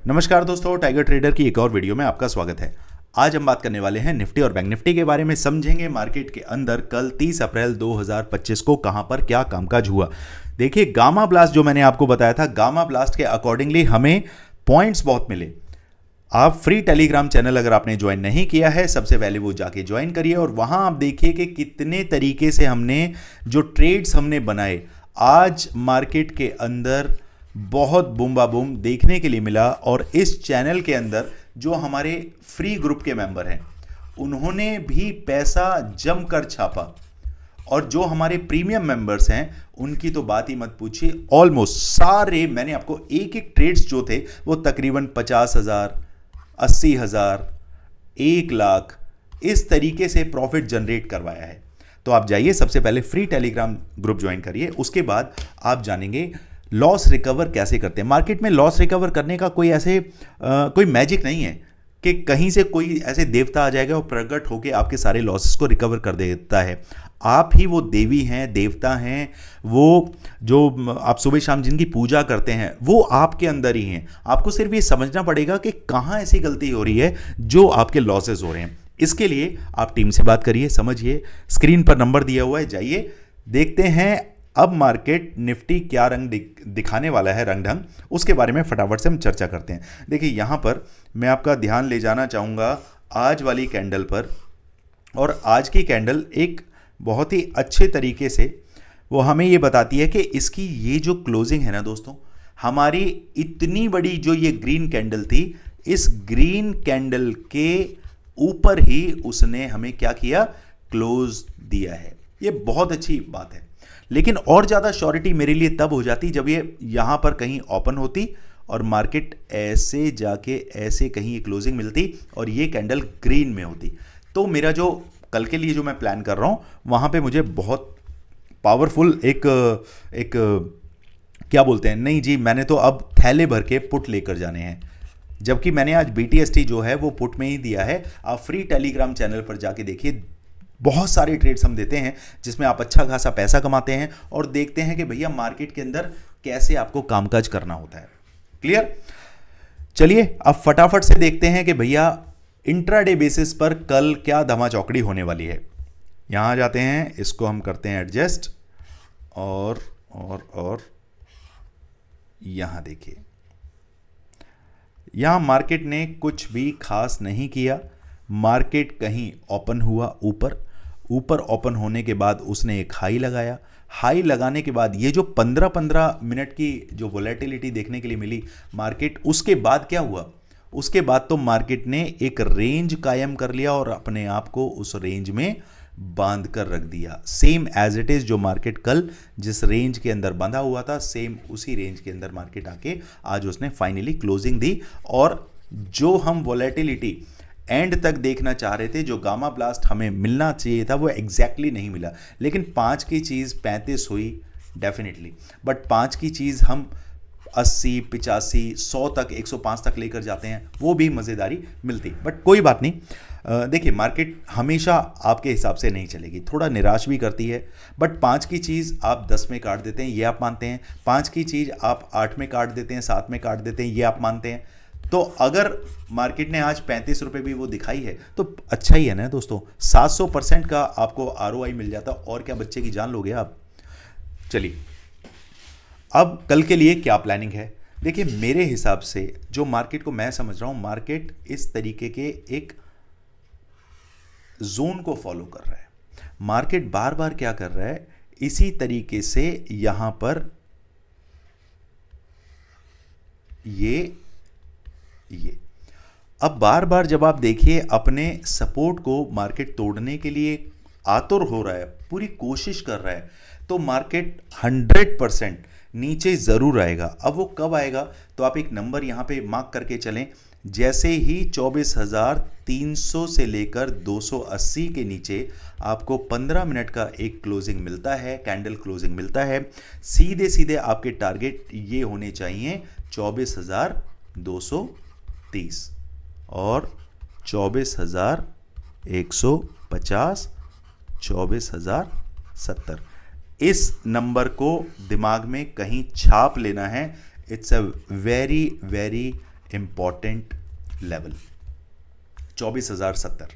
नमस्कार दोस्तों, tiger trader की एक और वीडियो में आपका स्वागत है। आज हम बात करने वाले हैं निफ्टी और बैंक निफ्टी के बारे में। समझेंगे मार्केट के अंदर कल 30 अप्रैल 2025 को कहां पर क्या कामकाज हुआ। देखिए, गामा ब्लास्ट जो मैंने आपको बताया था, गामा ब्लास्ट के अकॉर्डिंगली हमें पॉइंट्स बहुत मिले। आप फ्री टेलीग्राम चैनल अगर आपने ज्वाइन नहीं किया है, सबसे पहले वो जाके ज्वाइन करिए और वहां आप देखिए कि कितने तरीके से हमने जो ट्रेड्स हमने बनाए। आज मार्केट के अंदर बहुत बूम बूम देखने के लिए मिला और इस चैनल के अंदर जो हमारे फ्री ग्रुप के मेंबर हैं उन्होंने भी पैसा जमकर छापा और जो हमारे प्रीमियम मेंबर्स हैं उनकी तो बात ही मत पूछिए। ऑलमोस्ट सारे, मैंने आपको एक एक ट्रेड्स जो थे वो तकरीबन 50,000, 80,000, 1 लाख इस तरीके से प्रॉफिट जनरेट करवाया है। तो आप जाइए, सबसे पहले फ्री टेलीग्राम ग्रुप ज्वाइन करिए, उसके बाद आप जानेंगे लॉस रिकवर कैसे करते हैं। मार्केट में लॉस रिकवर करने का कोई ऐसे कोई मैजिक नहीं है कि कहीं से कोई ऐसे देवता आ जाएगा और प्रकट होकर आपके सारे लॉसेस को रिकवर कर देता है। आप ही वो देवी हैं, देवता हैं, वो जो आप सुबह शाम जिनकी पूजा करते हैं वो आपके अंदर ही हैं। आपको सिर्फ ये समझना पड़ेगा कि कहाँ ऐसी गलती हो रही है जो आपके लॉसेस हो रहे हैं। इसके लिए आप टीम से बात करिए, समझिए। स्क्रीन पर नंबर दिया हुआ है, जाइए देखते हैं अब मार्केट निफ्टी क्या रंग दिखाने वाला है, रंग ढंग, उसके बारे में फटाफट से हम चर्चा करते हैं। देखिए, यहाँ पर मैं आपका ध्यान ले जाना चाहूँगा आज वाली कैंडल पर। और आज की कैंडल एक बहुत ही अच्छे तरीके से वो हमें ये बताती है कि इसकी ये जो क्लोजिंग है ना दोस्तों, हमारी इतनी बड़ी जो ये ग्रीन कैंडल थी, इस ग्रीन कैंडल के ऊपर ही उसने हमें क्या किया, क्लोज दिया है। ये बहुत अच्छी बात है। लेकिन और ज़्यादा श्योरिटी मेरे लिए तब हो जाती जब ये यहाँ पर कहीं ओपन होती और मार्केट ऐसे जाके ऐसे कहीं ये क्लोजिंग मिलती और ये कैंडल ग्रीन में होती। तो मेरा जो कल के लिए जो मैं प्लान कर रहा हूँ वहाँ पे मुझे बहुत पावरफुल एक क्या बोलते हैं, नहीं जी, मैंने तो अब थैले भर के पुट लेकर जाने हैं। जबकि मैंने आज BTST जो है वो पुट में ही दिया है। आप फ्री टेलीग्राम चैनल पर जाके देखिए, बहुत सारे ट्रेड्स हम देते हैं जिसमें आप अच्छा खासा पैसा कमाते हैं और देखते हैं कि भैया मार्केट के अंदर कैसे आपको कामकाज करना होता है। क्लियर? चलिए अब फटाफट से देखते हैं कि भैया इंट्राडे बेसिस पर कल क्या धमाचौकड़ी होने वाली है। यहां जाते हैं, इसको हम करते हैं एडजस्ट और यहां देखिए, यहां मार्केट ने कुछ भी खास नहीं किया। मार्केट कहीं ओपन हुआ, ऊपर ओपन होने के बाद उसने एक हाई लगाया। हाई लगाने के बाद ये जो 15-15 मिनट की जो वोलेटिलिटी देखने के लिए मिली मार्केट, उसके बाद क्या हुआ, उसके बाद तो मार्केट ने एक रेंज कायम कर लिया और अपने आप को उस रेंज में बांध कर रख दिया। सेम एज इट इज जो मार्केट कल जिस रेंज के अंदर बंधा हुआ था, सेम उसी रेंज के अंदर मार्केट आके आज उसने फाइनली क्लोजिंग दी। और जो हम वोलेटिलिटी एंड तक देखना चाह रहे थे, जो गामा ब्लास्ट हमें मिलना चाहिए था, वो एग्जैक्टली नहीं मिला। लेकिन 5 की चीज़ 35 हुई डेफिनेटली, बट 5 की चीज़ हम 80, 85, 100 तक, 105 तक लेकर जाते हैं, वो भी मज़ेदारी मिलती। बट कोई बात नहीं। देखिए, मार्केट हमेशा आपके हिसाब से नहीं चलेगी, थोड़ा निराश भी करती है। बट 5 की चीज़ आप 10 में काट देते हैं, ये आप मानते हैं। 5 की चीज़ आप 8 में काट देते हैं, 7 में काट देते हैं, ये आप मानते हैं। तो अगर मार्केट ने आज 35 रुपये भी वो दिखाई है तो अच्छा ही है ना दोस्तों। 700% का आपको ROI मिल जाता, और क्या बच्चे की जान लोगे आप। चलिए, अब कल के लिए क्या प्लानिंग है। देखिए, मेरे हिसाब से जो मार्केट को मैं समझ रहा हूं, मार्केट इस तरीके के एक जोन को फॉलो कर रहा है। मार्केट बार बार क्या कर रहा है, इसी तरीके से यहां पर ये अब बार बार जब आप देखिए अपने सपोर्ट को मार्केट तोड़ने के लिए आतुर हो रहा है, पूरी कोशिश कर रहा है, तो मार्केट 100% नीचे ज़रूर आएगा। अब वो कब आएगा, तो आप एक नंबर यहाँ पे मार्क करके चलें। जैसे ही 24,300 से लेकर 280 के नीचे आपको 15 मिनट का एक क्लोजिंग मिलता है, कैंडल क्लोजिंग मिलता है, सीधे सीधे आपके टारगेट ये होने चाहिए 24,230 और 24,150, 24,070। इस नंबर को दिमाग में कहीं छाप लेना है। It's a very very important level 24,070,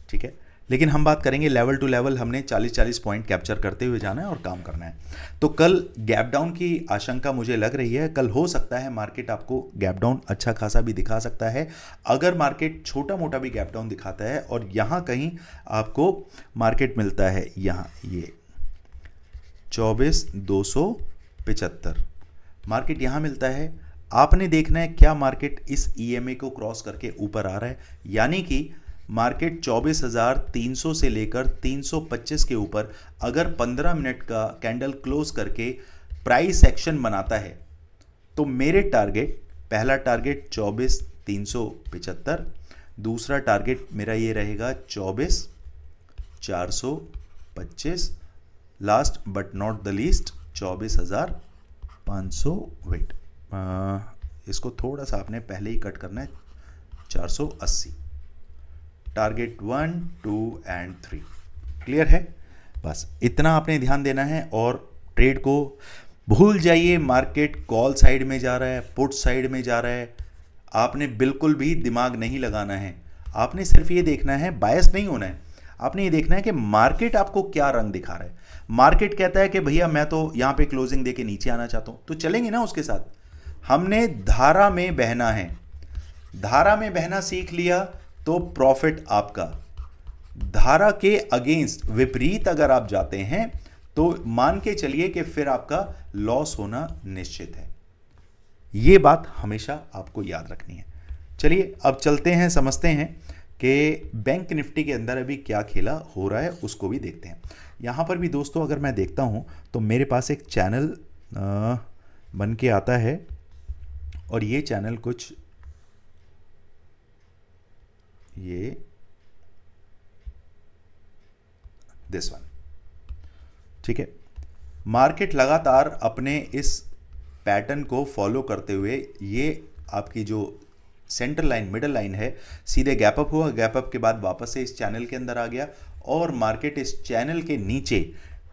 ठीक है। लेकिन हम बात करेंगे लेवल टू लेवल, हमने 40-40 पॉइंट कैप्चर करते हुए जाना है और काम करना है। तो कल गैप डाउन की आशंका मुझे लग रही है, कल हो सकता है मार्केट आपको गैप डाउन अच्छा खासा भी दिखा सकता है। अगर मार्केट छोटा मोटा भी गैप डाउन दिखाता है और यहाँ कहीं आपको मार्केट मिलता है, यहाँ ये 24,275 मार्केट यहाँ मिलता है, आपने देखना है क्या मार्केट इस ईएमए को क्रॉस करके ऊपर आ रहा है, यानी कि मार्केट 24,300 से लेकर 325 के ऊपर अगर 15 मिनट का कैंडल क्लोज करके प्राइस एक्शन बनाता है तो मेरे टारगेट, पहला टारगेट 24,375, दूसरा टारगेट मेरा ये रहेगा 24,425, last but not the least 24,500। Wait, इसको थोड़ा सा आपने पहले ही कट करना है, 480, टारगेट 1, 2 एंड 3। क्लियर है? बस इतना आपने ध्यान देना है और ट्रेड को भूल जाइए। मार्केट कॉल साइड में जा रहा है, पुट साइड में जा रहा है, आपने बिल्कुल भी दिमाग नहीं लगाना है। आपने सिर्फ ये देखना है, बायस नहीं होना है, आपने ये देखना है कि मार्केट आपको क्या रंग दिखा रहा है। मार्केट कहता है कि भैया मैं तो यहाँ पे क्लोजिंग देके नीचे आना चाहता हूँ, तो चलेंगे ना उसके साथ। हमने धारा में बहना है, धारा में बहना सीख लिया तो प्रॉफिट आपका। धारा के अगेंस्ट, विपरीत अगर आप जाते हैं तो मान के चलिए कि फिर आपका लॉस होना निश्चित है। यह बात हमेशा आपको याद रखनी है। चलिए अब चलते हैं, समझते हैं कि बैंक निफ्टी के अंदर अभी क्या खेला हो रहा है, उसको भी देखते हैं। यहां पर भी दोस्तों अगर मैं देखता हूं तो मेरे पास एक चैनल बन के आता है और ये चैनल कुछ ये दिस वन, ठीक है। मार्केट लगातार अपने इस पैटर्न को फॉलो करते हुए, ये आपकी जो सेंटर लाइन, मिडल लाइन है, सीधे गैप अप हुआ, गैप अप के बाद वापस से इस चैनल के अंदर आ गया और मार्केट इस चैनल के नीचे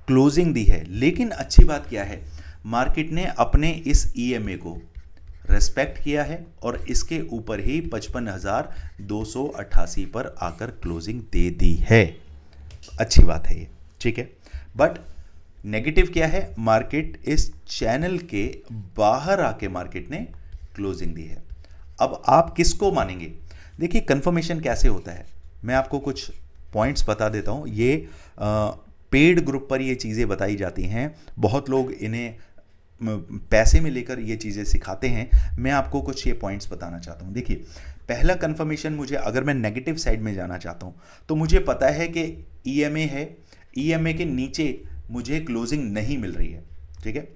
क्लोजिंग दी है। लेकिन अच्छी बात क्या है, मार्केट ने अपने इस ईएमए को रेस्पेक्ट किया है और इसके ऊपर ही 55,288 पर आकर क्लोजिंग दे दी है। अच्छी बात है ये, ठीक है। बट नेगेटिव क्या है, मार्केट इस चैनल के बाहर आके मार्केट ने क्लोजिंग दी है। अब आप किसको मानेंगे? देखिए कंफर्मेशन कैसे होता है, मैं आपको कुछ पॉइंट्स बता देता हूं। ये पेड ग्रुप पर ये चीज़ें बताई जाती हैं, बहुत लोग इन्हें पैसे में लेकर ये चीज़ें सिखाते हैं। मैं आपको कुछ ये पॉइंट्स बताना चाहता हूँ। देखिए पहला कंफर्मेशन, मुझे अगर मैं नेगेटिव साइड में जाना चाहता हूँ तो मुझे पता है कि ईएमए है, ईएमए के नीचे मुझे क्लोजिंग नहीं मिल रही है, ठीक है।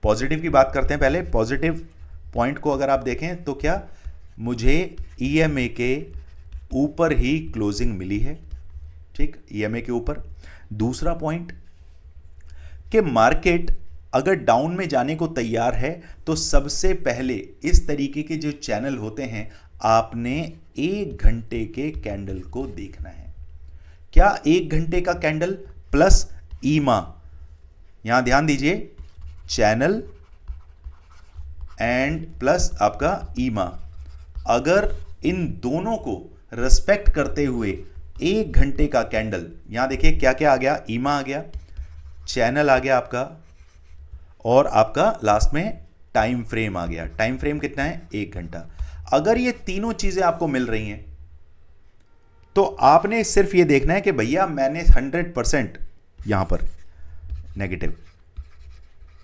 पॉजिटिव की बात करते हैं पहले। पॉजिटिव पॉइंट को अगर आप देखें तो क्या, मुझे ईएमए के ऊपर ही क्लोजिंग मिली है, ठीक, ईएमए के ऊपर। दूसरा पॉइंट कि मार्केट अगर डाउन में जाने को तैयार है तो सबसे पहले इस तरीके के जो चैनल होते हैं, आपने 1 घंटे के कैंडल को देखना है। क्या 1 घंटे का कैंडल प्लस ईमा, यहां ध्यान दीजिए, चैनल एंड प्लस आपका ईमा, अगर इन दोनों को रिस्पेक्ट करते हुए 1 घंटे का कैंडल, यहां देखिए क्या क्या आ गया, ईमा आ गया, चैनल आ गया आपका, और आपका लास्ट में टाइम फ्रेम आ गया। टाइम फ्रेम कितना है? 1 घंटा। अगर ये तीनों चीजें आपको मिल रही हैं तो आपने सिर्फ ये देखना है कि भैया मैंने 100% यहां पर नेगेटिव।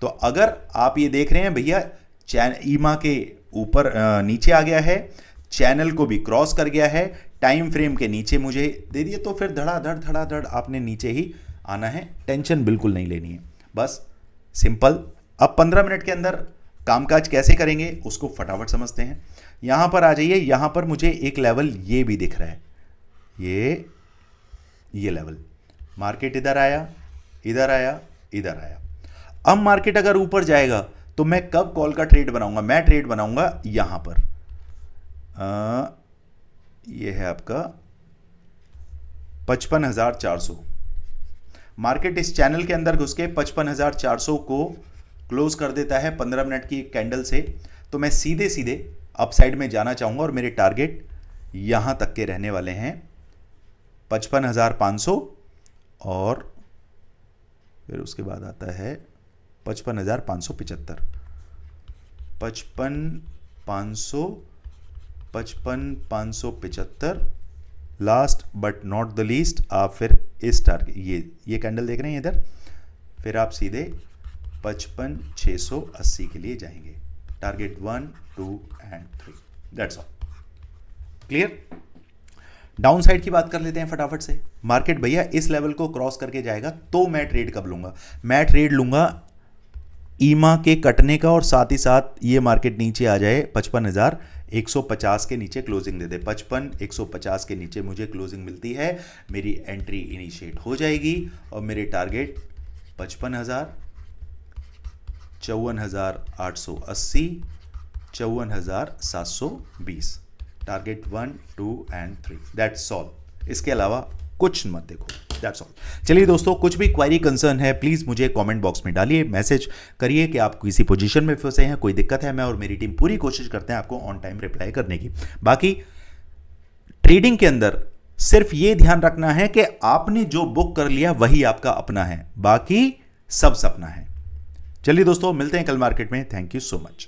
तो अगर आप ये देख रहे हैं भैया ईमा के ऊपर नीचे आ गया है, चैनल को भी क्रॉस कर गया है, टाइम फ्रेम के नीचे मुझे दे दिया, तो फिर धड़ाधड़ आपने नीचे ही आना है। टेंशन बिल्कुल नहीं लेनी है, बस सिंपल। अब 15 मिनट के अंदर कामकाज कैसे करेंगे उसको फटाफट समझते हैं। यहां पर आ जाइए, यहां पर मुझे एक लेवल ये भी दिख रहा है, ये लेवल। मार्केट इधर आया, इधर आया, इधर आया। अब मार्केट अगर ऊपर जाएगा तो मैं कब कॉल का ट्रेड बनाऊंगा? मैं ट्रेड बनाऊंगा यहां पर, ये है आपका 55,400। मार्केट इस चैनल के अंदर घुस के 55,400 को क्लोज कर देता है 15 मिनट की कैंडल से, तो मैं सीधे सीधे अपसाइड में जाना चाहूँगा और मेरे टारगेट यहाँ तक के रहने वाले हैं 55,500 और फिर उसके बाद आता है 55,575, 55,575, last but not the least आप फिर इस टारगेट ये कैंडल देख रहे हैं इधर, फिर आप सीधे 55,680 के लिए जाएंगे। Target 1, 2 and 3, that's all. Clear? Down side की बात कर लेते हैं फटाफट से। मार्केट भैया इस लेवल को क्रॉस करके जाएगा तो मैं ट्रेड कब लूंगा? मैं ट्रेड लूंगा ईमा के कटने का और साथ ही साथ ये मार्केट नीचे आ जाए 55,150 के नीचे क्लोजिंग दे दे। 55,150 के नीचे मुझे क्लोजिंग मिलती है, मेरी एंट्री इनिशिएट हो जाएगी और मेरे target 55,000, 54,880, 54,720, target 1, 2 and 3, that's all. इसके अलावा कुछ मत देखो, दैट्स ऑल। चलिए दोस्तों, कुछ भी क्वारी कंसर्न है प्लीज़ मुझे कमेंट बॉक्स में डालिए, मैसेज करिए कि आप किसी पोजीशन में फंसे हैं, कोई दिक्कत है। मैं और मेरी टीम पूरी कोशिश करते हैं आपको ऑन टाइम रिप्लाई करने की। बाकी ट्रेडिंग के अंदर सिर्फ ये ध्यान रखना है कि आपने जो बुक कर लिया वही आपका अपना है, बाकी सब सपना है। चलिए दोस्तों, मिलते हैं कल मार्केट में। Thank you so much.